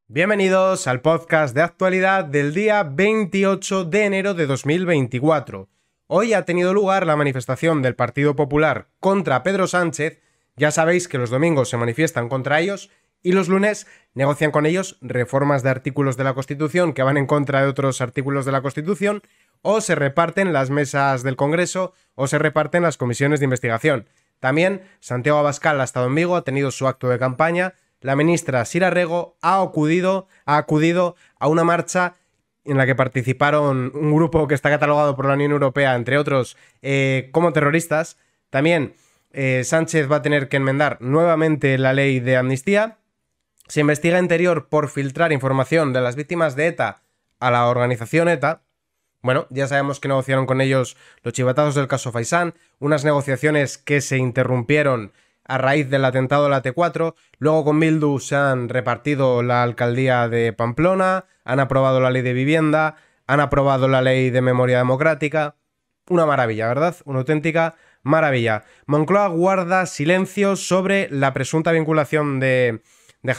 Bienvenidos al podcast de actualidad del día 28 de enero de 2024. Hoy ha tenido lugar la manifestación del Partido Popular contra Pedro Sánchez. Ya sabéis que los domingos se manifiestan contra ellos y los lunes negocian con ellos reformas de artículos de la Constitución que van en contra de otros artículos de la Constitución, o se reparten las mesas del Congreso o se reparten las comisiones de investigación. También Santiago Abascal ha estado en Vigo, ha tenido su acto de campaña. La ministra Sira Rego ha acudido a una marcha en la que participaron un grupo que está catalogado por la Unión Europea, entre otros, como terroristas. También Sánchez va a tener que enmendar nuevamente la ley de amnistía. Se investiga Interior por filtrar información de las víctimas de ETA a la organización ETA. Bueno, ya sabemos que negociaron con ellos los chivatazos del caso Faisán, unas negociaciones que se interrumpieron a raíz del atentado de la T4. Luego con Bildu se han repartido la alcaldía de Pamplona, han aprobado la ley de vivienda, han aprobado la ley de memoria democrática. Una maravilla, ¿verdad? Una auténtica maravilla. Moncloa guarda silencio sobre la presunta vinculación de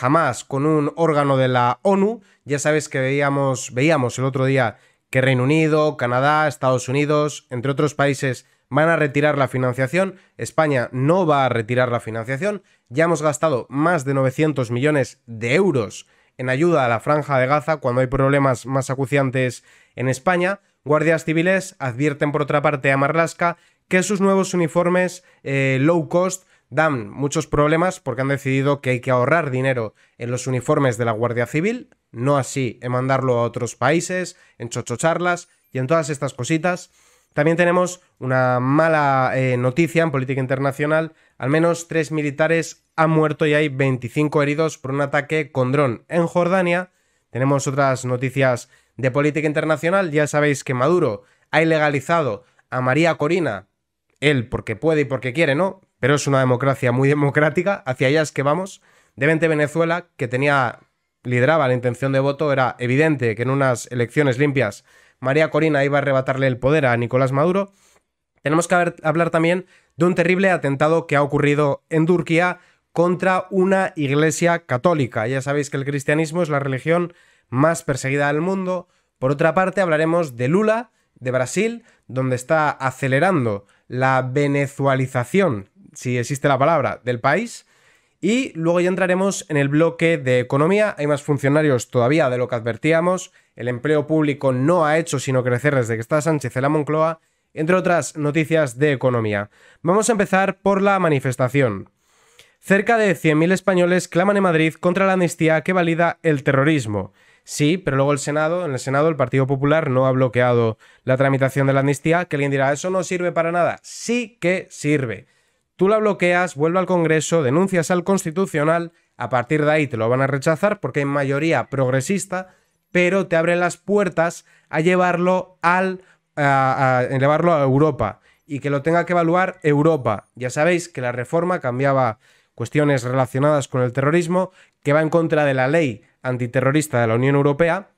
Hamás con un órgano de la ONU. Ya sabéis que veíamos el otro día que Reino Unido, Canadá, Estados Unidos, entre otros países, van a retirar la financiación. España no va a retirar la financiación. Ya hemos gastado más de 900 millones de euros en ayuda a la Franja de Gaza cuando hay problemas más acuciantes en España. Guardias civiles advierten por otra parte a Marlaska que sus nuevos uniformes low cost dan muchos problemas porque han decidido que hay que ahorrar dinero en los uniformes de la Guardia Civil, no así en mandarlo a otros países, en chochocharlas y en todas estas cositas. También tenemos una mala noticia en política internacional. Al menos 3 militares han muerto y hay 25 heridos por un ataque con dron en Jordania. Tenemos otras noticias de política internacional. Ya sabéis que Maduro ha ilegalizado a María Corina. Él porque puede y porque quiere, ¿no? Pero es una democracia muy democrática. Hacia allá es que vamos. De Venezuela, que lideraba la intención de voto. Era evidente que en unas elecciones limpias María Corina iba a arrebatarle el poder a Nicolás Maduro. Tenemos que hablar también de un terrible atentado que ha ocurrido en Turquía contra una iglesia católica. Ya sabéis que el cristianismo es la religión más perseguida del mundo. Por otra parte, hablaremos de Lula, de Brasil, donde está acelerando la venezualización, si existe la palabra, del país. Y luego ya entraremos en el bloque de economía. Hay más funcionarios todavía de lo que advertíamos. El empleo público no ha hecho sino crecer desde que está Sánchez en la Moncloa, entre otras noticias de economía. Vamos a empezar por la manifestación. Cerca de 100.000 españoles claman en Madrid contra la amnistía que valida el terrorismo. Sí, pero luego en el Senado el Partido Popular no ha bloqueado la tramitación de la amnistía, que alguien dirá, ¿eso no sirve para nada? Sí que sirve. Tú la bloqueas, vuelve al Congreso, denuncias al Constitucional, a partir de ahí te lo van a rechazar porque hay mayoría progresista, pero te abren las puertas a llevarlo a Europa y que lo tenga que evaluar Europa. Ya sabéis que la reforma cambiaba cuestiones relacionadas con el terrorismo, que va en contra de la ley antiterrorista de la Unión Europea,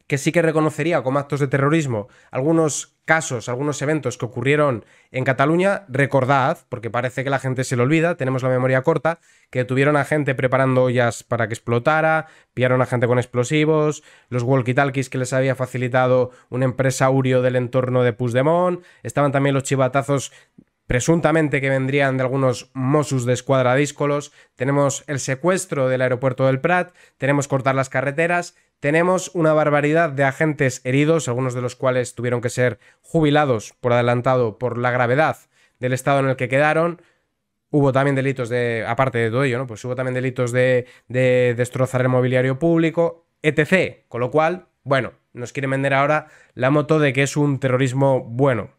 que sí que reconocería como actos de terrorismo algunos casos, algunos eventos que ocurrieron en Cataluña. Recordad, porque parece que la gente se lo olvida, tenemos la memoria corta, que tuvieron a gente preparando ollas para que explotara, pillaron a gente con explosivos, los walkie-talkies que les había facilitado una empresa Urio del entorno de Puigdemont, estaban también los chivatazos presuntamente que vendrían de algunos Mossos de Escuadra díscolos, tenemos el secuestro del aeropuerto del Prat, tenemos cortar las carreteras, tenemos una barbaridad de agentes heridos, algunos de los cuales tuvieron que ser jubilados por adelantado por la gravedad del estado en el que quedaron. Hubo también delitos aparte de todo ello, ¿no? Pues hubo también delitos de destrozar el mobiliario público, etc. Con lo cual, bueno, nos quieren vender ahora la moto de que es un terrorismo bueno.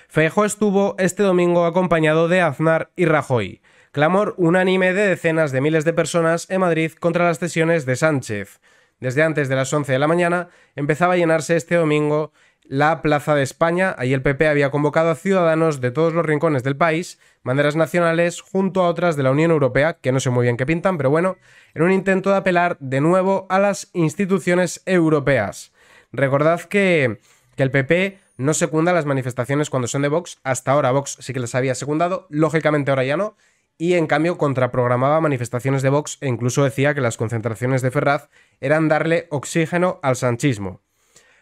Feijóo estuvo este domingo acompañado de Aznar y Rajoy. Clamor unánime de decenas de miles de personas en Madrid contra las cesiones de Sánchez. Desde antes de las 11 de la mañana empezaba a llenarse este domingo la Plaza de España. Allí el PP había convocado a ciudadanos de todos los rincones del país, banderas nacionales junto a otras de la Unión Europea, que no sé muy bien qué pintan, pero bueno, en un intento de apelar de nuevo a las instituciones europeas. Recordad que el PP no secunda las manifestaciones cuando son de Vox. Hasta ahora Vox sí que les había secundado, lógicamente ahora ya no. y en cambio contraprogramaba manifestaciones de Vox e incluso decía que las concentraciones de Ferraz eran darle oxígeno al sanchismo.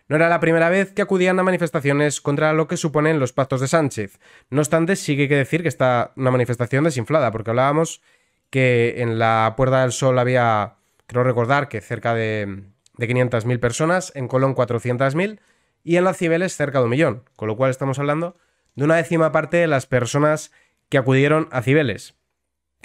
No era la primera vez que acudían a manifestaciones contra lo que suponen los pactos de Sánchez. No obstante, sí que hay que decir que está una manifestación desinflada, porque hablábamos que en la Puerta del Sol había, creo recordar, que cerca de 500.000 personas, en Colón 400.000 y en las Cibeles cerca de 1 millón, con lo cual estamos hablando de una décima parte de las personas que acudieron a Cibeles.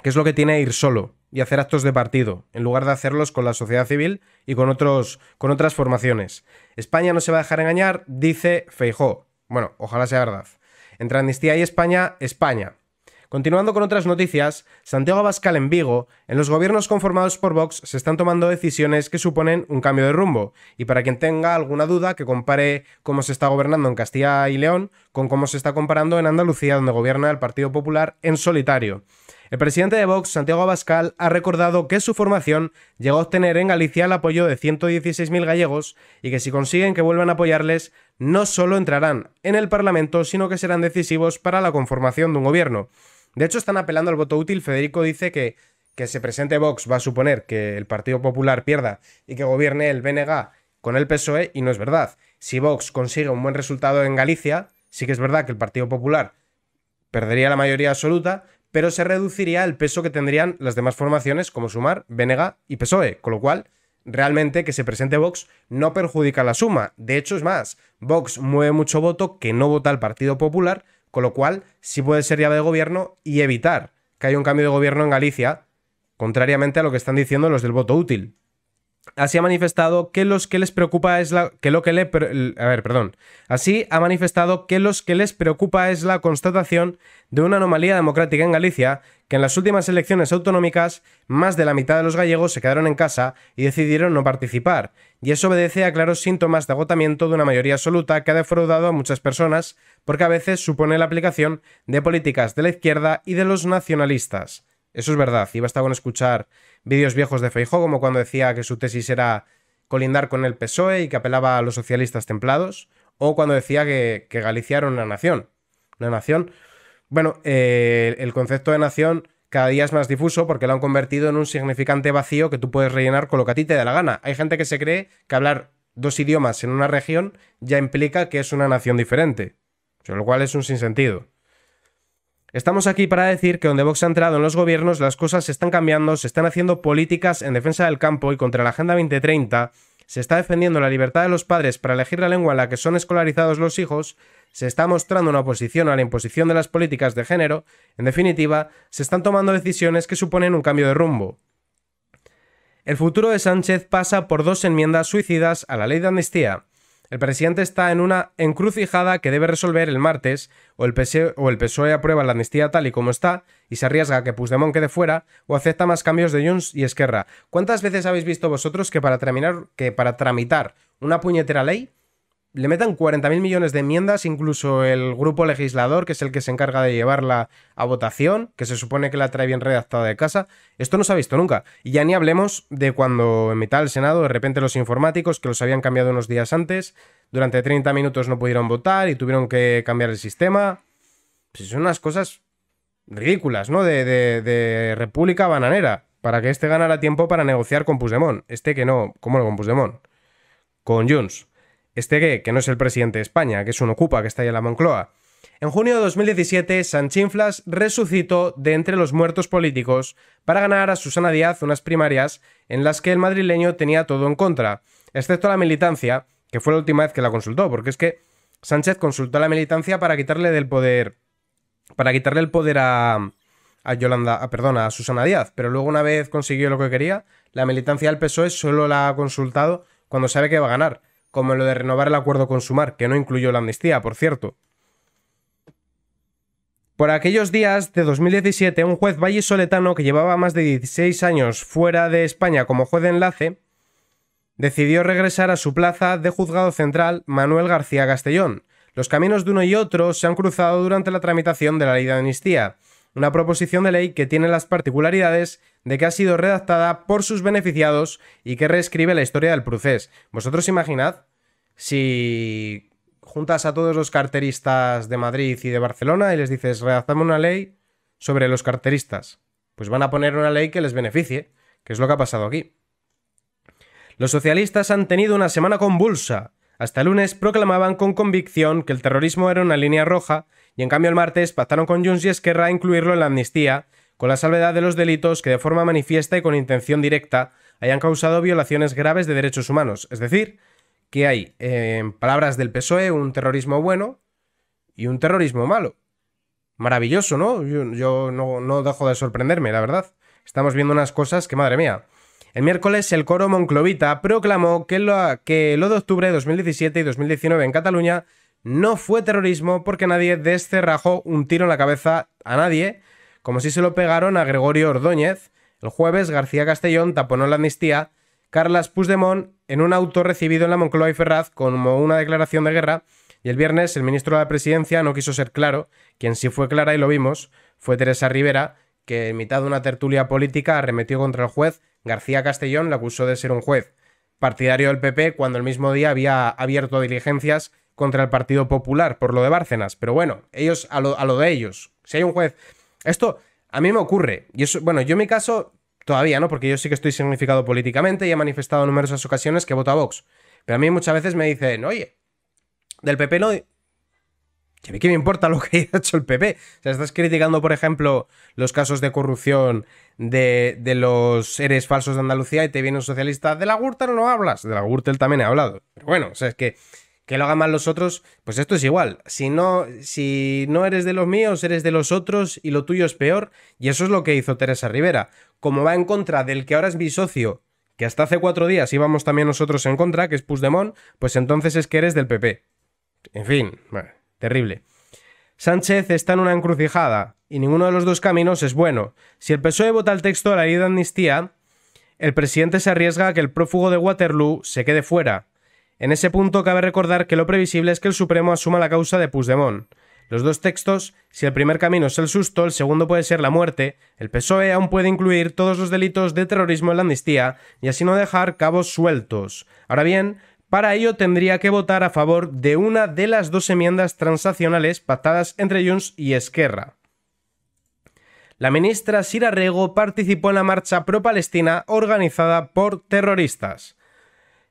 ¿Qué es lo que tiene ir solo y hacer actos de partido, en lugar de hacerlos con la sociedad civil y con otras formaciones? España no se va a dejar engañar, dice Feijóo. Bueno, ojalá sea verdad. Entre Amnistía y España, España. Continuando con otras noticias, Santiago Abascal en Vigo, en los gobiernos conformados por Vox se están tomando decisiones que suponen un cambio de rumbo, y para quien tenga alguna duda que compare cómo se está gobernando en Castilla y León con cómo se está comparando en Andalucía, donde gobierna el Partido Popular en solitario. El presidente de Vox, Santiago Abascal, ha recordado que su formación llegó a obtener en Galicia el apoyo de 116.000 gallegos y que si consiguen que vuelvan a apoyarles, no solo entrarán en el Parlamento, sino que serán decisivos para la conformación de un gobierno. De hecho, están apelando al voto útil. Federico dice que se presente Vox va a suponer que el Partido Popular pierda y que gobierne el BNG con el PSOE, y no es verdad. Si Vox consigue un buen resultado en Galicia, sí que es verdad que el Partido Popular perdería la mayoría absoluta, pero se reduciría el peso que tendrían las demás formaciones como Sumar, BNG y PSOE, con lo cual realmente que se presente Vox no perjudica la suma. De hecho, es más, Vox mueve mucho voto que no vota el Partido Popular, con lo cual sí puede ser llave de gobierno y evitar que haya un cambio de gobierno en Galicia, contrariamente a lo que están diciendo los del voto útil. Así ha manifestado que los que les preocupa es la constatación de una anomalía democrática en Galicia, que en las últimas elecciones autonómicas más de la mitad de los gallegos se quedaron en casa y decidieron no participar, y eso obedece a claros síntomas de agotamiento de una mayoría absoluta que ha defraudado a muchas personas, porque a veces supone la aplicación de políticas de la izquierda y de los nacionalistas. Eso es verdad, y basta con escuchar vídeos viejos de Feijóo, como cuando decía que su tesis era colindar con el PSOE y que apelaba a los socialistas templados, o cuando decía que Galicia era una nación. Una nación. Bueno, el concepto de nación cada día es más difuso porque lo han convertido en un significante vacío que tú puedes rellenar con lo que a ti te dé la gana. Hay gente que se cree que hablar 2 idiomas en una región ya implica que es una nación diferente, lo cual es un sinsentido. Estamos aquí para decir que donde Vox ha entrado en los gobiernos las cosas se están cambiando, se están haciendo políticas en defensa del campo y contra la Agenda 2030, se está defendiendo la libertad de los padres para elegir la lengua en la que son escolarizados los hijos, se está mostrando una oposición a la imposición de las políticas de género, en definitiva, se están tomando decisiones que suponen un cambio de rumbo. El futuro de Sánchez pasa por 2 enmiendas suicidas a la ley de amnistía. El presidente está en una encrucijada que debe resolver el martes, o el PSOE aprueba la amnistía tal y como está y se arriesga a que Puigdemont quede fuera, o acepta más cambios de Junts y Esquerra. ¿Cuántas veces habéis visto vosotros que para tramitar una puñetera ley le metan 40.000 millones de enmiendas, incluso el grupo legislador, que es el que se encarga de llevarla a votación, que se supone que la trae bien redactada de casa? Esto no se ha visto nunca. Y ya ni hablemos de cuando en mitad del Senado, de repente los informáticos, que los habían cambiado unos días antes, durante 30 minutos no pudieron votar y tuvieron que cambiar el sistema. Pues son unas cosas ridículas, ¿no? De República Bananera, para que este ganara tiempo para negociar con Puigdemont. Que no, ¿cómo no con Puigdemont? Con Junts. Que no es el presidente de España, que es un ocupa que está ahí en la Moncloa. En junio de 2017, Sanchinflas resucitó de entre los muertos políticos para ganar a Susana Díaz unas primarias en las que el madrileño tenía todo en contra, excepto la militancia, que fue la última vez que la consultó, porque es que Sánchez consultó a la militancia para quitarle el poder a Susana Díaz, pero luego una vez consiguió lo que quería, la militancia del PSOE solo la ha consultado cuando sabe que va a ganar, como lo de renovar el acuerdo con Sumar, que no incluyó la amnistía, por cierto. Por aquellos días de 2017, un juez vallisoletano que llevaba más de 16 años fuera de España como juez de enlace, decidió regresar a su plaza de juzgado central, Manuel García Castellón. Los caminos de uno y otro se han cruzado durante la tramitación de la ley de amnistía, una proposición de ley que tiene las particularidades de que ha sido redactada por sus beneficiados y que reescribe la historia del procés. Vosotros imaginad si juntas a todos los carteristas de Madrid y de Barcelona y les dices, redactadme una ley sobre los carteristas. pues van a poner una ley que les beneficie, que es lo que ha pasado aquí. Los socialistas han tenido una semana convulsa. Hasta el lunes proclamaban con convicción que el terrorismo era una línea roja y en cambio el martes pactaron con Junts y Esquerra incluirlo en la amnistía, con la salvedad de los delitos que de forma manifiesta y con intención directa hayan causado violaciones graves de derechos humanos. Es decir, que hay, en palabras del PSOE, un terrorismo bueno y un terrorismo malo. Maravilloso, ¿no? Yo no dejo de sorprenderme, la verdad. Estamos viendo unas cosas que, madre mía. El miércoles el coro monclovita proclamó que lo de octubre de 2017 y 2019 en Cataluña no fue terrorismo porque nadie descerrajó un tiro en la cabeza a nadie, como si se lo pegaron a Gregorio Ordóñez. El jueves García Castellón taponó la amnistía, Carles Puigdemont en un auto recibido en la Moncloa y Ferraz como una declaración de guerra, y el viernes el ministro de la Presidencia no quiso ser claro. Quien sí fue clara, y lo vimos, fue Teresa Rivera, que en mitad de una tertulia política arremetió contra el juez. García Castellón le acusó de ser un juez partidario del PP cuando el mismo día había abierto diligencias contra el Partido Popular por lo de Bárcenas. Pero bueno, ellos a lo de ellos. Si hay un juez... Esto a mí me ocurre. Y eso, bueno, yo en mi caso todavía no, porque yo sí que estoy significado políticamente y he manifestado en numerosas ocasiones que voto a Vox. Pero a mí muchas veces me dicen, oye, del PP no... ¿A mí qué me importa lo que haya hecho el PP? O sea, estás criticando, por ejemplo, los casos de corrupción de los seres falsos de Andalucía y te viene un socialista. De la Gürtel no hablas. De la Gürtel también he hablado. Pero bueno, o sea, es que lo hagan mal los otros, pues esto es igual. Si no eres de los míos, eres de los otros y lo tuyo es peor. Y eso es lo que hizo Teresa Rivera. Como va en contra del que ahora es mi socio, que hasta hace 4 días íbamos también nosotros en contra, que es Puigdemont, pues entonces es que eres del PP. En fin, bueno. Terrible. Sánchez está en una encrucijada y ninguno de los dos caminos es bueno. Si el PSOE vota el texto de la ley de amnistía, el presidente se arriesga a que el prófugo de Waterloo se quede fuera. En ese punto cabe recordar que lo previsible es que el Supremo asuma la causa de Puigdemont. Los dos textos, si el primer camino es el susto, el segundo puede ser la muerte. El PSOE aún puede incluir todos los delitos de terrorismo en la amnistía y así no dejar cabos sueltos. Ahora bien, para ello tendría que votar a favor de una de las 2 enmiendas transaccionales pactadas entre Junts y Esquerra. La ministra Sira Rego participó en la marcha pro-palestina organizada por terroristas.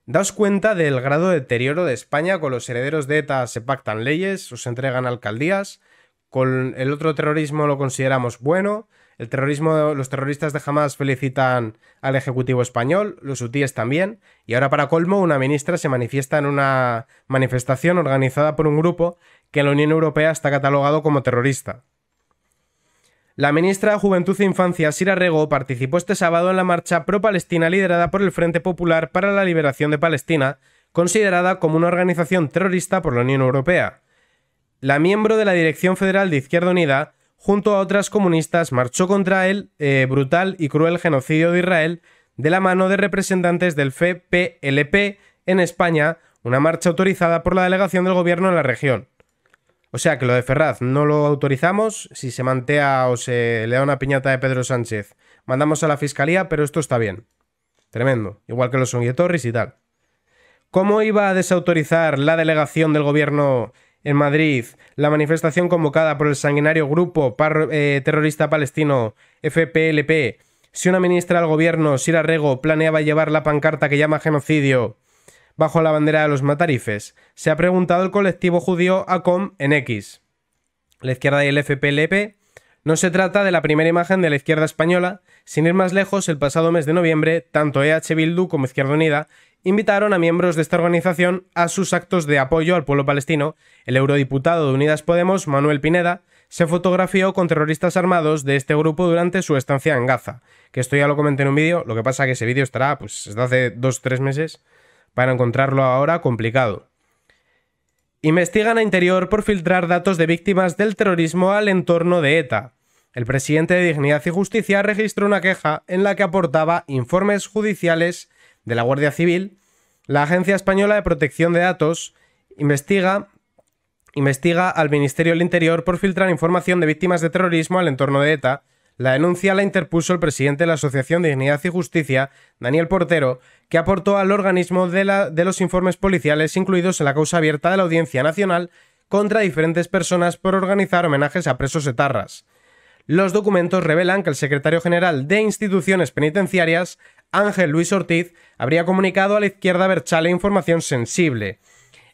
Daos cuenta del grado de deterioro de España. Con los herederos de ETA se pactan leyes, os entregan alcaldías. Con el otro terrorismo lo consideramos bueno. El terrorismo, los terroristas de Hamás felicitan al Ejecutivo español, los hutíes también, y ahora para colmo una ministra se manifiesta en una manifestación organizada por un grupo que en la Unión Europea está catalogado como terrorista. La ministra de Juventud e Infancia, Sira Rego, participó este sábado en la marcha pro-palestina liderada por el Frente Popular para la Liberación de Palestina, considerada como una organización terrorista por la Unión Europea. La miembro de la Dirección Federal de Izquierda Unida, junto a otras comunistas, marchó contra el brutal y cruel genocidio de Israel de la mano de representantes del FPLP en España, una marcha autorizada por la delegación del gobierno en la región. O sea que lo de Ferraz no lo autorizamos. Si se mantea o se le da una piñata de Pedro Sánchez, mandamos a la fiscalía, pero esto está bien. Tremendo. Igual que los Onguietorris y tal. ¿Cómo iba a desautorizar la delegación del gobierno en Madrid la manifestación convocada por el sanguinario grupo terrorista palestino FPLP si una ministra del gobierno, Sira Rego, planeaba llevar la pancarta que llama genocidio bajo la bandera de los matarifes? Se ha preguntado el colectivo judío ACOM en X. La izquierda y el FPLP. No se trata de la primera imagen de la izquierda española. Sin ir más lejos, el pasado mes de noviembre, tanto EH Bildu como Izquierda Unida invitaron a miembros de esta organización a sus actos de apoyo al pueblo palestino. El eurodiputado de Unidas Podemos, Manuel Pineda, se fotografió con terroristas armados de este grupo durante su estancia en Gaza. Que esto ya lo comenté en un vídeo, lo que pasa es que ese vídeo estará pues desde hace 2-3 meses. Para encontrarlo ahora, complicado. Investigan a Interior por filtrar datos de víctimas del terrorismo al entorno de ETA. El presidente de Dignidad y Justicia registró una queja en la que aportaba informes judiciales de la Guardia Civil. La Agencia Española de Protección de Datos investiga al Ministerio del Interior por filtrar información de víctimas de terrorismo al entorno de ETA. La denuncia la interpuso el presidente de la Asociación Dignidad y Justicia, Daniel Portero, que aportó al organismo de los informes policiales incluidos en la causa abierta de la Audiencia Nacional contra diferentes personas por organizar homenajes a presos etarras. Los documentos revelan que el secretario general de Instituciones Penitenciarias, Ángel Luis Ortiz, habría comunicado a la izquierda abertzale información sensible.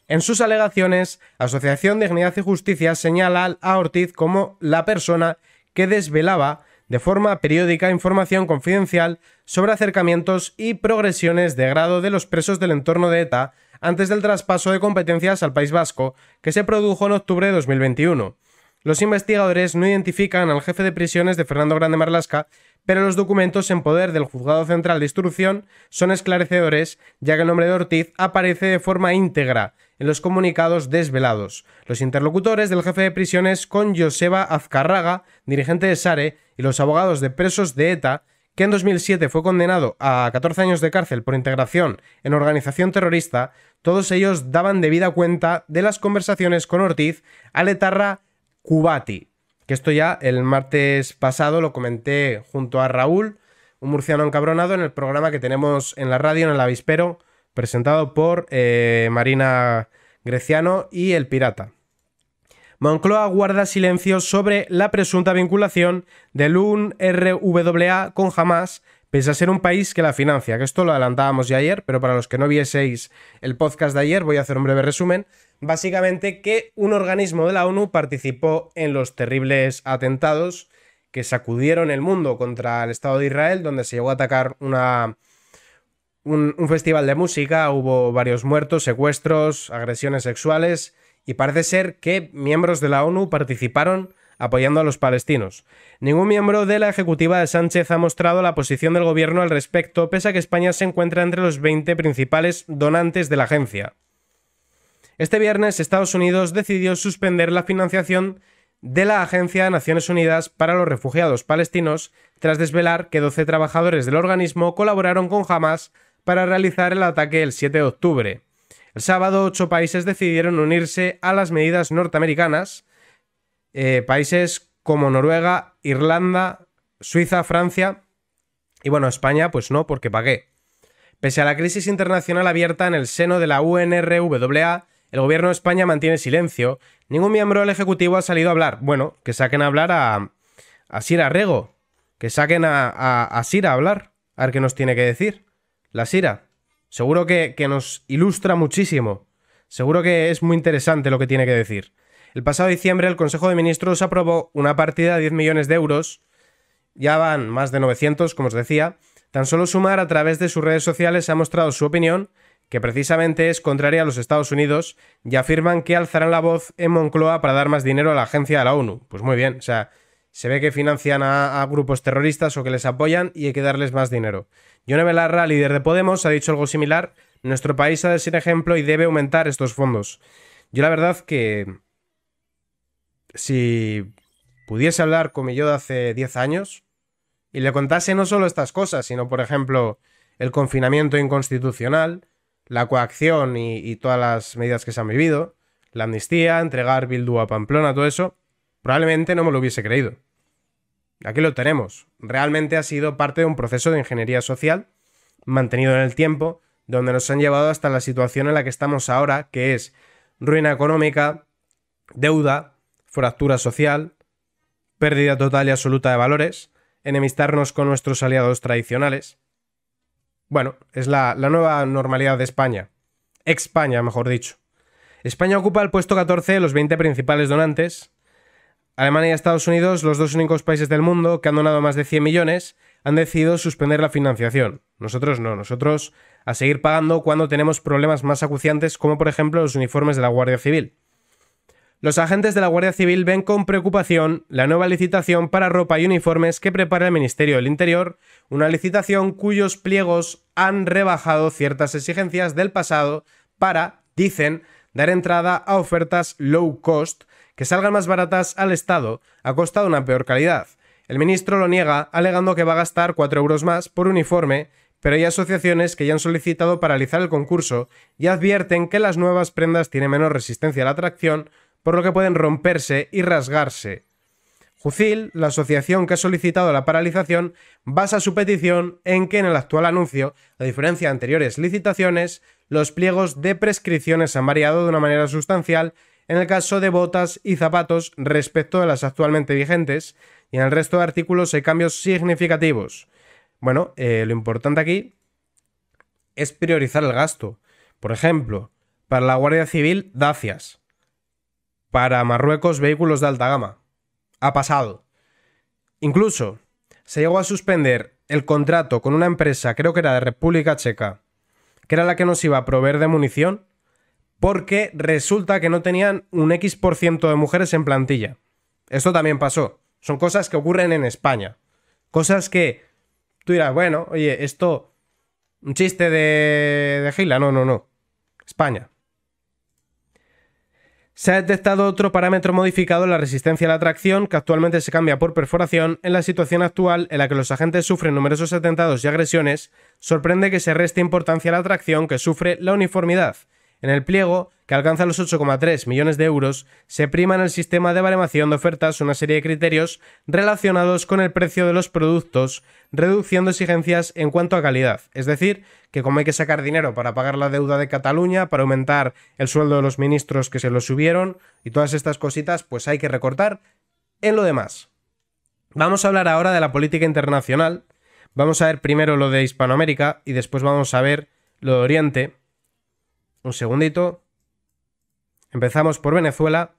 En sus alegaciones, Asociación Dignidad y Justicia señala a Ortiz como la persona que desvelaba de forma periódica información confidencial sobre acercamientos y progresiones de grado de los presos del entorno de ETA antes del traspaso de competencias al País Vasco, que se produjo en octubre de 2021. Los investigadores no identifican al jefe de prisiones de Fernando Grande Marlaska, pero los documentos en poder del Juzgado Central de Instrucción son esclarecedores, ya que el nombre de Ortiz aparece de forma íntegra en los comunicados desvelados. Los interlocutores del jefe de prisiones con Joseba Azcárraga, dirigente de SARE, y los abogados de presos de ETA, que en 2007 fue condenado a 14 años de cárcel por integración en organización terrorista, todos ellos daban debida cuenta de las conversaciones con Ortiz al etarra Kubati, que esto ya el martes pasado lo comenté junto a Raúl, un murciano encabronado, en el programa que tenemos en la radio, en el Avispero, presentado por Marina Greciano y El Pirata. Moncloa guarda silencio sobre la presunta vinculación del UNRWA con Hamas, pese a ser un país que la financia, que esto lo adelantábamos ya ayer, pero para los que no vieseis el podcast de ayer voy a hacer un breve resumen. Básicamente que un organismo de la ONU participó en los terribles atentados que sacudieron el mundo contra el Estado de Israel, donde se llegó a atacar un festival de música, hubo varios muertos, secuestros, agresiones sexuales, y parece ser que miembros de la ONU participaron apoyando a los palestinos. Ningún miembro de la ejecutiva de Sánchez ha mostrado la posición del gobierno al respecto, pese a que España se encuentra entre los 20 principales donantes de la agencia. Este viernes, Estados Unidos decidió suspender la financiación de la Agencia de Naciones Unidas para los Refugiados Palestinos tras desvelar que 12 trabajadores del organismo colaboraron con Hamas para realizar el ataque el 7 de octubre. El sábado, 8 países decidieron unirse a las medidas norteamericanas, países como Noruega, Irlanda, Suiza, Francia, y bueno, España pues no, porque pagué. Pese a la crisis internacional abierta en el seno de la UNRWA, el gobierno de España mantiene silencio. Ningún miembro del Ejecutivo ha salido a hablar. Bueno, que saquen a hablar a Sira Rego. Que saquen a Sira a hablar. A ver qué nos tiene que decir. La Sira. Seguro que nos ilustra muchísimo. Seguro que es muy interesante lo que tiene que decir. El pasado diciembre el Consejo de Ministros aprobó una partida de 10 millones de euros. Ya van más de 900, como os decía. Tan solo Sumar a través de sus redes sociales ha mostrado su opinión, que precisamente es contraria a los Estados Unidos, y afirman que alzarán la voz en Moncloa para dar más dinero a la agencia de la ONU. Pues muy bien, o sea, se ve que financian a grupos terroristas o que les apoyan y hay que darles más dinero. Yone Belarra, líder de Podemos, ha dicho algo similar. Nuestro país ha de ser ejemplo y debe aumentar estos fondos. Yo la verdad que si pudiese hablar con mi yo de hace 10 años y le contase no solo estas cosas, sino por ejemplo el confinamiento inconstitucional, la coacción y todas las medidas que se han vivido, la amnistía, entregar Bildu a Pamplona, todo eso, probablemente no me lo hubiese creído. Aquí lo tenemos. Realmente ha sido parte de un proceso de ingeniería social mantenido en el tiempo, donde nos han llevado hasta la situación en la que estamos ahora, que es ruina económica, deuda, fractura social, pérdida total y absoluta de valores, enemistarnos con nuestros aliados tradicionales. Bueno, es la nueva normalidad de España. Ex-España, mejor dicho. España ocupa el puesto 14 de los 20 principales donantes. Alemania y Estados Unidos, los dos únicos países del mundo que han donado más de 100 millones, han decidido suspender la financiación. Nosotros no, nosotros a seguir pagando cuando tenemos problemas más acuciantes, como por ejemplo los uniformes de la Guardia Civil. Los agentes de la Guardia Civil ven con preocupación la nueva licitación para ropa y uniformes que prepara el Ministerio del Interior, una licitación cuyos pliegos han rebajado ciertas exigencias del pasado para, dicen, dar entrada a ofertas low cost que salgan más baratas al Estado a costa de una peor calidad. El ministro lo niega, alegando que va a gastar 4 euros más por uniforme, pero hay asociaciones que ya han solicitado paralizar el concurso y advierten que las nuevas prendas tienen menos resistencia a la tracción, por lo que pueden romperse y rasgarse. Jucil, la asociación que ha solicitado la paralización, basa su petición en que en el actual anuncio, a diferencia de anteriores licitaciones, los pliegos de prescripciones han variado de una manera sustancial en el caso de botas y zapatos respecto de las actualmente vigentes, y en el resto de artículos hay cambios significativos. Bueno, lo importante aquí es priorizar el gasto. Por ejemplo, para la Guardia Civil, Dacias. Para Marruecos, vehículos de alta gama. Ha pasado. Incluso se llegó a suspender el contrato con una empresa, creo que era de República Checa, que era la que nos iba a proveer de munición, porque resulta que no tenían un X% de mujeres en plantilla. Esto también pasó. Son cosas que ocurren en España. Cosas que tú dirás, bueno, oye, esto... un chiste de Gila. No. España. Se ha detectado otro parámetro modificado en la resistencia a la tracción, que actualmente se cambia por perforación. En la situación actual, en la que los agentes sufren numerosos atentados y agresiones, sorprende que se reste importancia a la tracción que sufre la uniformidad. En el pliego, que alcanza los 8,3 millones de euros, se prima en el sistema de baremación de ofertas una serie de criterios relacionados con el precio de los productos, reduciendo exigencias en cuanto a calidad. Es decir, que como hay que sacar dinero para pagar la deuda de Cataluña, para aumentar el sueldo de los ministros que se lo subieron y todas estas cositas, pues hay que recortar en lo demás. Vamos a hablar ahora de la política internacional. Vamos a ver primero lo de Hispanoamérica y después vamos a ver lo de Oriente. Un segundito. Empezamos por Venezuela.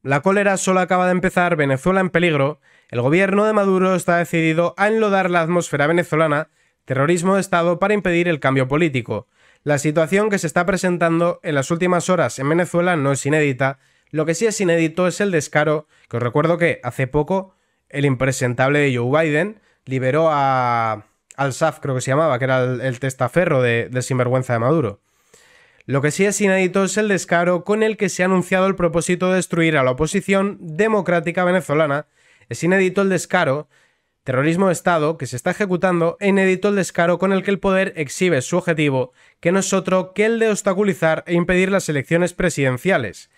La cólera solo acaba de empezar, Venezuela en peligro. El gobierno de Maduro está decidido a enlodar la atmósfera venezolana, terrorismo de Estado para impedir el cambio político. La situación que se está presentando en las últimas horas en Venezuela no es inédita. Lo que sí es inédito es el descaro, que os recuerdo que hace poco el impresentable de Joe Biden liberó al SAF, creo que se llamaba, que era el testaferro del sinvergüenza de Maduro. Lo que sí es inédito es el descaro con el que se ha anunciado el propósito de destruir a la oposición democrática venezolana. Es inédito el descaro, terrorismo de Estado, que se está ejecutando, e inédito el descaro con el que el poder exhibe su objetivo, que no es otro que el de obstaculizar e impedir las elecciones presidenciales.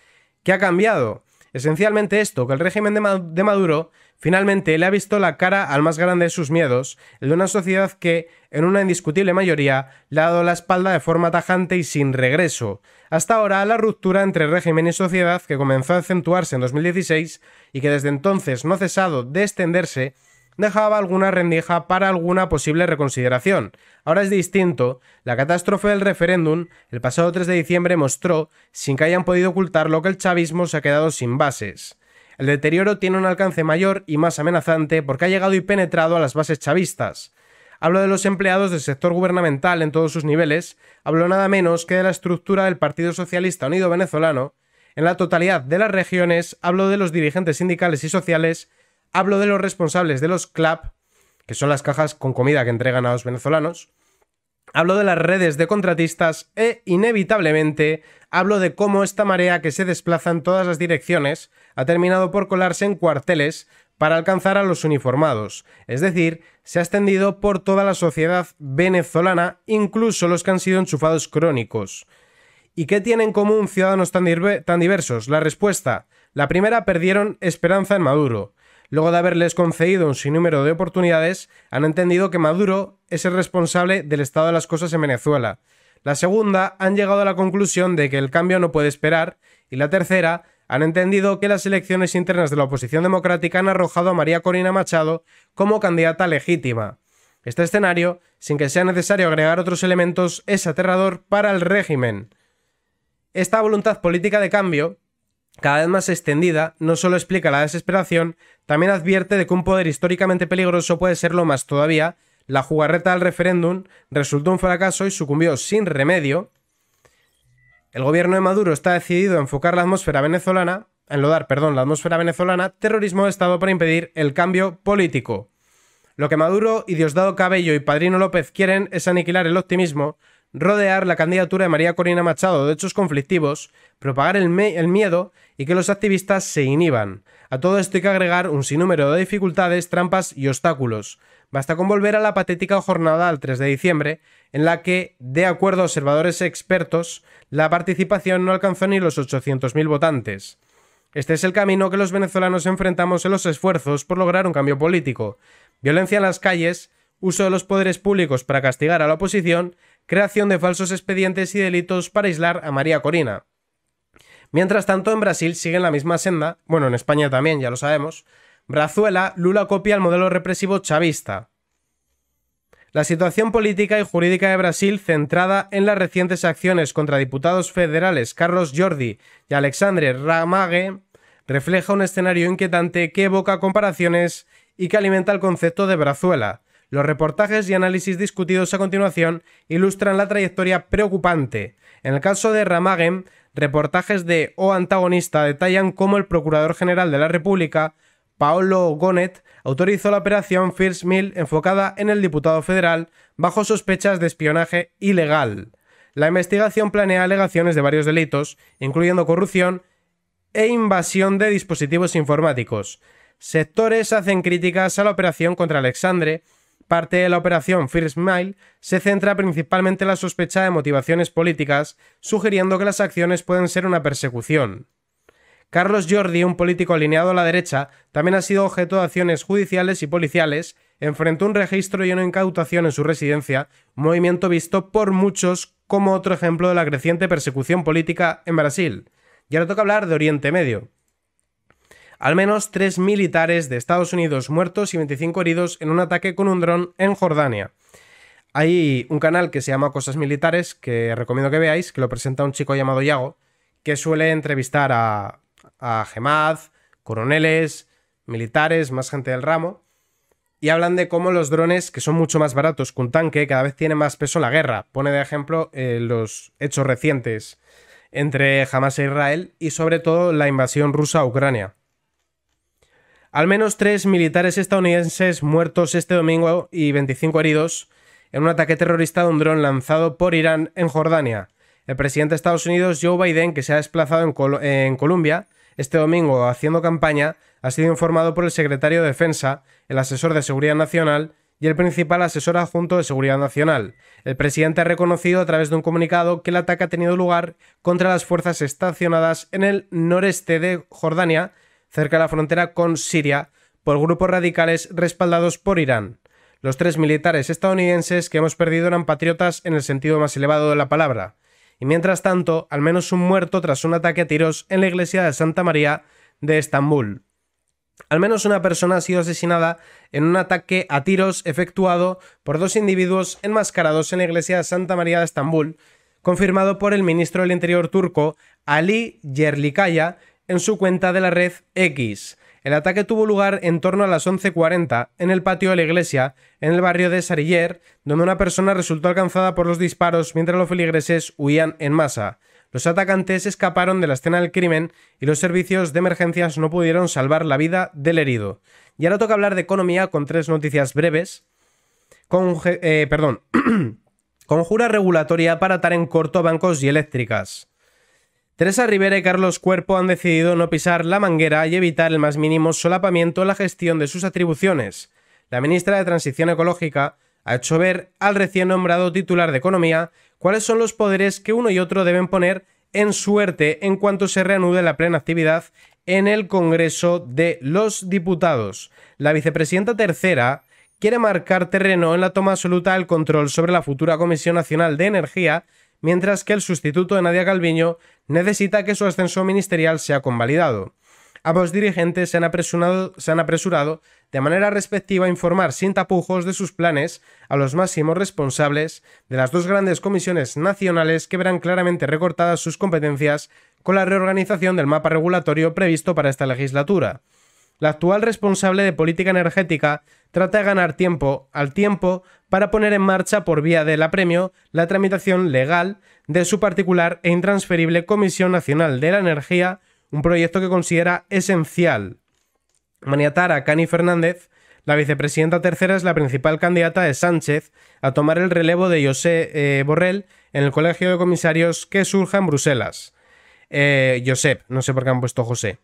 ¿Qué ha cambiado? Esencialmente esto, que el régimen de Maduro finalmente le ha visto la cara al más grande de sus miedos, el de una sociedad que, en una indiscutible mayoría, le ha dado la espalda de forma tajante y sin regreso. Hasta ahora, la ruptura entre régimen y sociedad, que comenzó a acentuarse en 2016 y que desde entonces no ha cesado de extenderse, dejaba alguna rendija para alguna posible reconsideración. Ahora es distinto. La catástrofe del referéndum, el pasado 3 de diciembre, mostró, sin que hayan podido ocultarlo, que el chavismo se ha quedado sin bases. El deterioro tiene un alcance mayor y más amenazante porque ha llegado y penetrado a las bases chavistas. Hablo de los empleados del sector gubernamental en todos sus niveles, hablo nada menos que de la estructura del Partido Socialista Unido Venezolano. En la totalidad de las regiones, hablo de los dirigentes sindicales y sociales, hablo de los responsables de los CLAP, que son las cajas con comida que entregan a los venezolanos, hablo de las redes de contratistas e, inevitablemente, hablo de cómo esta marea que se desplaza en todas las direcciones ha terminado por colarse en cuarteles para alcanzar a los uniformados, es decir, se ha extendido por toda la sociedad venezolana, incluso los que han sido enchufados crónicos. ¿Y qué tienen en común ciudadanos tan diversos? La respuesta: la primera, perdieron esperanza en Maduro. Luego de haberles concedido un sinnúmero de oportunidades, han entendido que Maduro es el responsable del estado de las cosas en Venezuela. La segunda, han llegado a la conclusión de que el cambio no puede esperar. Y la tercera, han entendido que las elecciones internas de la oposición democrática han arrojado a María Corina Machado como candidata legítima. Este escenario, sin que sea necesario agregar otros elementos, es aterrador para el régimen. Esta voluntad política de cambio, cada vez más extendida, no solo explica la desesperación, también advierte de que un poder históricamente peligroso puede serlo más todavía. La jugarreta del referéndum resultó un fracaso y sucumbió sin remedio. El gobierno de Maduro está decidido a enfocar la atmósfera venezolana, terrorismo de Estado para impedir el cambio político. Lo que Maduro y Diosdado Cabello y Padrino López quieren es aniquilar el optimismo, rodear la candidatura de María Corina Machado de hechos conflictivos, propagar el miedo y que los activistas se inhiban. A todo esto hay que agregar un sinnúmero de dificultades, trampas y obstáculos. Basta con volver a la patética jornada del 3 de diciembre, en la que, de acuerdo a observadores expertos, la participación no alcanzó ni los 800.000 votantes. Este es el camino que los venezolanos enfrentamos en los esfuerzos por lograr un cambio político: violencia en las calles, uso de los poderes públicos para castigar a la oposición, creación de falsos expedientes y delitos para aislar a María Corina. Mientras tanto, en Brasil siguen la misma senda, bueno, en España también, ya lo sabemos. Brazuela, Lula copia el modelo represivo chavista. La situación política y jurídica de Brasil, centrada en las recientes acciones contra diputados federales Carlos Jordi y Alexandre Ramage, refleja un escenario inquietante que evoca comparaciones y que alimenta el concepto de Brazuela. Los reportajes y análisis discutidos a continuación ilustran la trayectoria preocupante. En el caso de Ramage, reportajes de O Antagonista detallan cómo el Procurador General de la República, Paolo Gonet, autorizó la operación First Mill enfocada en el diputado federal bajo sospechas de espionaje ilegal. La investigación planea alegaciones de varios delitos, incluyendo corrupción e invasión de dispositivos informáticos. Sectores hacen críticas a la operación contra Alexandre. Parte de la operación First Mile se centra principalmente en la sospecha de motivaciones políticas, sugiriendo que las acciones pueden ser una persecución. Carlos Jordi, un político alineado a la derecha, también ha sido objeto de acciones judiciales y policiales, enfrentó un registro y una incautación en su residencia, un movimiento visto por muchos como otro ejemplo de la creciente persecución política en Brasil. Y ahora toca hablar de Oriente Medio. Al menos 3 militares de Estados Unidos muertos y 25 heridos en un ataque con un dron en Jordania. Hay un canal que se llama Cosas Militares, que recomiendo que veáis, que lo presenta un chico llamado Yago, que suele entrevistar a Gemad, coroneles, militares, más gente del ramo, y hablan de cómo los drones, que son mucho más baratos que un tanque, cada vez tienen más peso en la guerra. Pone de ejemplo los hechos recientes entre Hamas e Israel y sobre todo la invasión rusa a Ucrania. Al menos 3 militares estadounidenses muertos este domingo y 25 heridos en un ataque terrorista de un dron lanzado por Irán en Jordania. El presidente de Estados Unidos, Joe Biden, que se ha desplazado en Colombia este domingo haciendo campaña, ha sido informado por el secretario de Defensa, el asesor de Seguridad Nacional y el principal asesor adjunto de Seguridad Nacional. El presidente ha reconocido a través de un comunicado que el ataque ha tenido lugar contra las fuerzas estacionadas en el noreste de Jordania, cerca de la frontera con Siria, por grupos radicales respaldados por Irán. Los 3 militares estadounidenses que hemos perdido eran patriotas en el sentido más elevado de la palabra. Y mientras tanto, al menos un muerto tras un ataque a tiros en la iglesia de Santa María de Estambul. Al menos una persona ha sido asesinada en un ataque a tiros efectuado por 2 individuos enmascarados en la iglesia de Santa María de Estambul, confirmado por el ministro del Interior turco Ali Yerlikaya en su cuenta de la red X. El ataque tuvo lugar en torno a las 11:40 en el patio de la iglesia, en el barrio de Sariller, donde una persona resultó alcanzada por los disparos mientras los feligreses huían en masa. Los atacantes escaparon de la escena del crimen y los servicios de emergencias no pudieron salvar la vida del herido. Y ahora toca hablar de economía con 3 noticias breves. Conjura regulatoria para atar en corto bancos y eléctricas. Teresa Rivera y Carlos Cuerpo han decidido no pisar la manguera y evitar el más mínimo solapamiento en la gestión de sus atribuciones. La ministra de Transición Ecológica ha hecho ver al recién nombrado titular de Economía cuáles son los poderes que uno y otro deben poner en suerte en cuanto se reanude la plena actividad en el Congreso de los Diputados. La vicepresidenta tercera quiere marcar terreno en la toma absoluta del control sobre la futura Comisión Nacional de Energía, mientras que el sustituto de Nadia Calviño necesita que su ascenso ministerial sea convalidado. Ambos dirigentes se han apresurado de manera respectiva a informar sin tapujos de sus planes a los máximos responsables de las 2 grandes comisiones nacionales que verán claramente recortadas sus competencias con la reorganización del mapa regulatorio previsto para esta legislatura. La actual responsable de política energética trata de ganar tiempo al tiempo para poner en marcha por vía del apremio la tramitación legal de su particular e intransferible Comisión Nacional de la Energía, un proyecto que considera esencial. Maniatar a Cani Fernández, la vicepresidenta tercera, es la principal candidata de Sánchez a tomar el relevo de Josep Borrell en el colegio de comisarios que surja en Bruselas. Josep, no sé por qué han puesto José.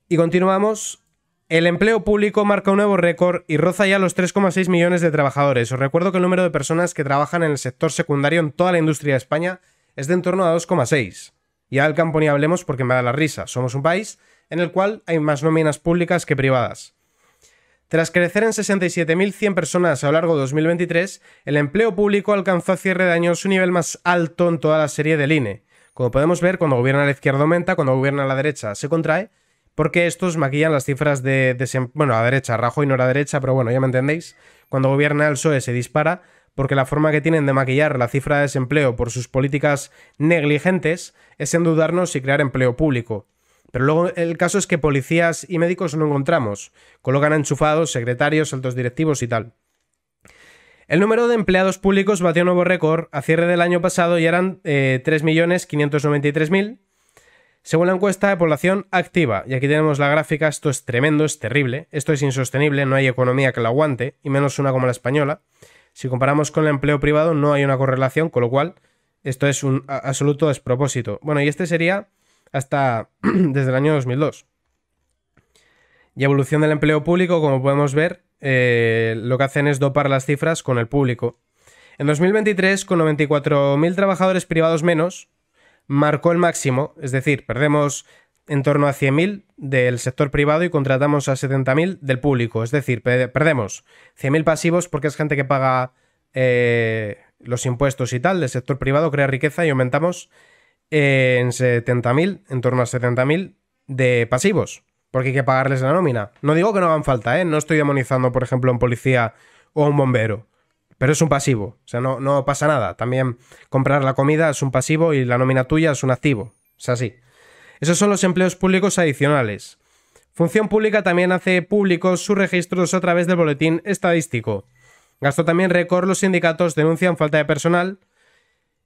Y continuamos. El empleo público marca un nuevo récord y roza ya los 3,6 millones de trabajadores. Os recuerdo que el número de personas que trabajan en el sector secundario en toda la industria de España es de en torno a 2,6. Ya del campo ni hablemos porque me da la risa. Somos un país en el cual hay más nóminas públicas que privadas. Tras crecer en 67.100 personas a lo largo de 2023, el empleo público alcanzó a cierre de año su nivel más alto en toda la serie del INE. Como podemos ver, cuando gobierna la izquierda aumenta, cuando gobierna la derecha se contrae, porque estos maquillan las cifras de bueno, a la derecha, Rajoy no era derecha, pero bueno, ya me entendéis. Cuando gobierna el PSOE se dispara, porque la forma que tienen de maquillar la cifra de desempleo por sus políticas negligentes es endeudarnos y crear empleo público. Pero luego el caso es que policías y médicos no encontramos. Colocan enchufados, secretarios, altos directivos y tal. El número de empleados públicos batió nuevo récord a cierre del año pasado y eran 3.593.000, según la encuesta de población activa. Y aquí tenemos la gráfica, esto es tremendo, es terrible, esto es insostenible, no hay economía que lo aguante, y menos una como la española. Si comparamos con el empleo privado no hay una correlación, con lo cual esto es un absoluto despropósito. Bueno, y este sería hasta desde el año 2002. Y evolución del empleo público, como podemos ver, lo que hacen es dopar las cifras con el público. En 2023, con 94.000 trabajadores privados menos, marcó el máximo, es decir, perdemos en torno a 100.000 del sector privado y contratamos a 70.000 del público, es decir, perdemos 100.000 pasivos porque es gente que paga los impuestos y tal del sector privado, crea riqueza, y aumentamos en 70.000, en torno a 70.000 de pasivos, porque hay que pagarles la nómina. No digo que no hagan falta, no estoy demonizando, por ejemplo, a un policía o a un bombero, pero es un pasivo, o sea, no pasa nada. También comprar la comida es un pasivo y la nómina tuya es un activo, es así. Esos son los empleos públicos adicionales. Función Pública también hace públicos sus registros a través del boletín estadístico. Gasto también récord, los sindicatos denuncian falta de personal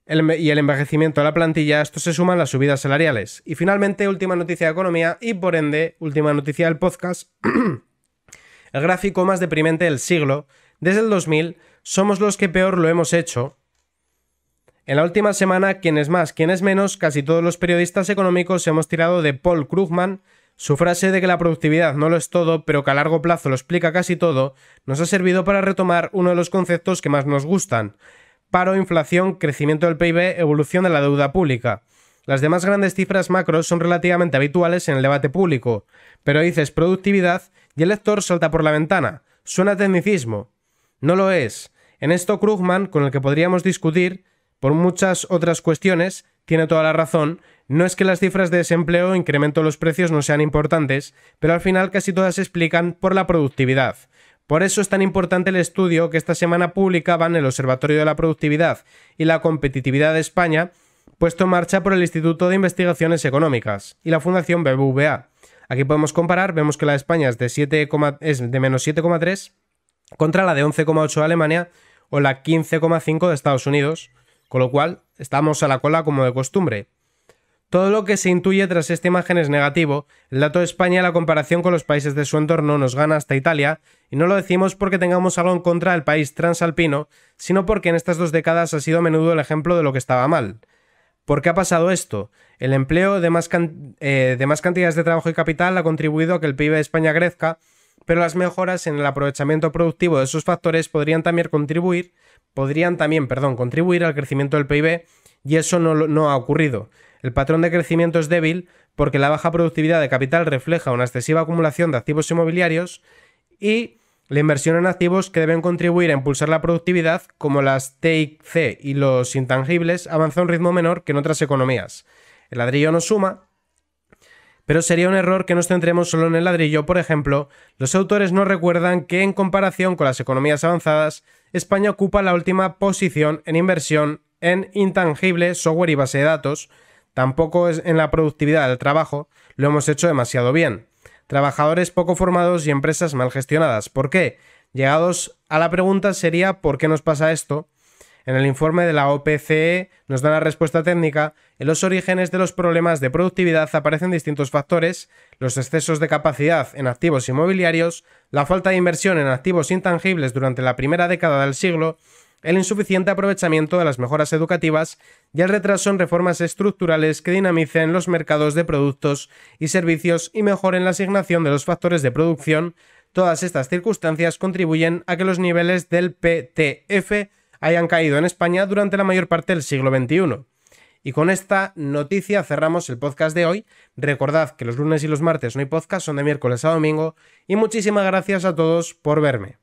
y el envejecimiento de la plantilla. Esto se suman las subidas salariales. Y finalmente, última noticia de economía y por ende, última noticia del podcast. El gráfico más deprimente del siglo. Desde el 2000 somos los que peor lo hemos hecho. En la última semana, quienes más, quienes menos, casi todos los periodistas económicos hemos tirado de Paul Krugman. Su frase de que la productividad no lo es todo, pero que a largo plazo lo explica casi todo, nos ha servido para retomar uno de los conceptos que más nos gustan: paro, inflación, crecimiento del PIB, evolución de la deuda pública. Las demás grandes cifras macros son relativamente habituales en el debate público, pero dices productividad y el lector salta por la ventana. Suena a tecnicismo. No lo es. En esto Krugman, con el que podríamos discutir por muchas otras cuestiones, tiene toda la razón. No es que las cifras de desempleo o incremento de los precios no sean importantes, pero al final casi todas se explican por la productividad. Por eso es tan importante el estudio que esta semana publicaban el Observatorio de la Productividad y la Competitividad de España, puesto en marcha por el Instituto de Investigaciones Económicas y la Fundación BBVA. Aquí podemos comparar, vemos que la de España es de menos 7,3 contra la de 11,8 de Alemania o la 15,5 de Estados Unidos, con lo cual estamos a la cola como de costumbre. Todo lo que se intuye tras esta imagen es negativo. El dato de España, la comparación con los países de su entorno, nos gana hasta Italia, y no lo decimos porque tengamos algo en contra del país transalpino, sino porque en estas 2 décadas ha sido a menudo el ejemplo de lo que estaba mal. ¿Por qué ha pasado esto? El empleo de más cantidades de trabajo y capital ha contribuido a que el PIB de España crezca, pero las mejoras en el aprovechamiento productivo de esos factores podrían también contribuir al crecimiento del PIB, y eso no ha ocurrido. El patrón de crecimiento es débil porque la baja productividad de capital refleja una excesiva acumulación de activos inmobiliarios y la inversión en activos que deben contribuir a impulsar la productividad, como las TIC y los intangibles, avanza a un ritmo menor que en otras economías. El ladrillo no suma, pero sería un error que nos centremos solo en el ladrillo. Por ejemplo, los autores nos recuerdan que en comparación con las economías avanzadas, España ocupa la última posición en inversión en intangibles, software y base de datos. Tampoco es en la productividad del trabajo, lo hemos hecho demasiado bien. Trabajadores poco formados y empresas mal gestionadas. ¿Por qué? Llegados a la pregunta sería ¿por qué nos pasa esto? En el informe de la OPCE nos da la respuesta técnica. En los orígenes de los problemas de productividad aparecen distintos factores: los excesos de capacidad en activos inmobiliarios, la falta de inversión en activos intangibles durante la primera década del siglo, el insuficiente aprovechamiento de las mejoras educativas y el retraso en reformas estructurales que dinamicen los mercados de productos y servicios y mejoren la asignación de los factores de producción. Todas estas circunstancias contribuyen a que los niveles del PTF hayan caído en España durante la mayor parte del siglo XXI. Y con esta noticia cerramos el podcast de hoy. Recordad que los lunes y los martes no hay podcast, son de miércoles a domingo, y muchísimas gracias a todos por verme.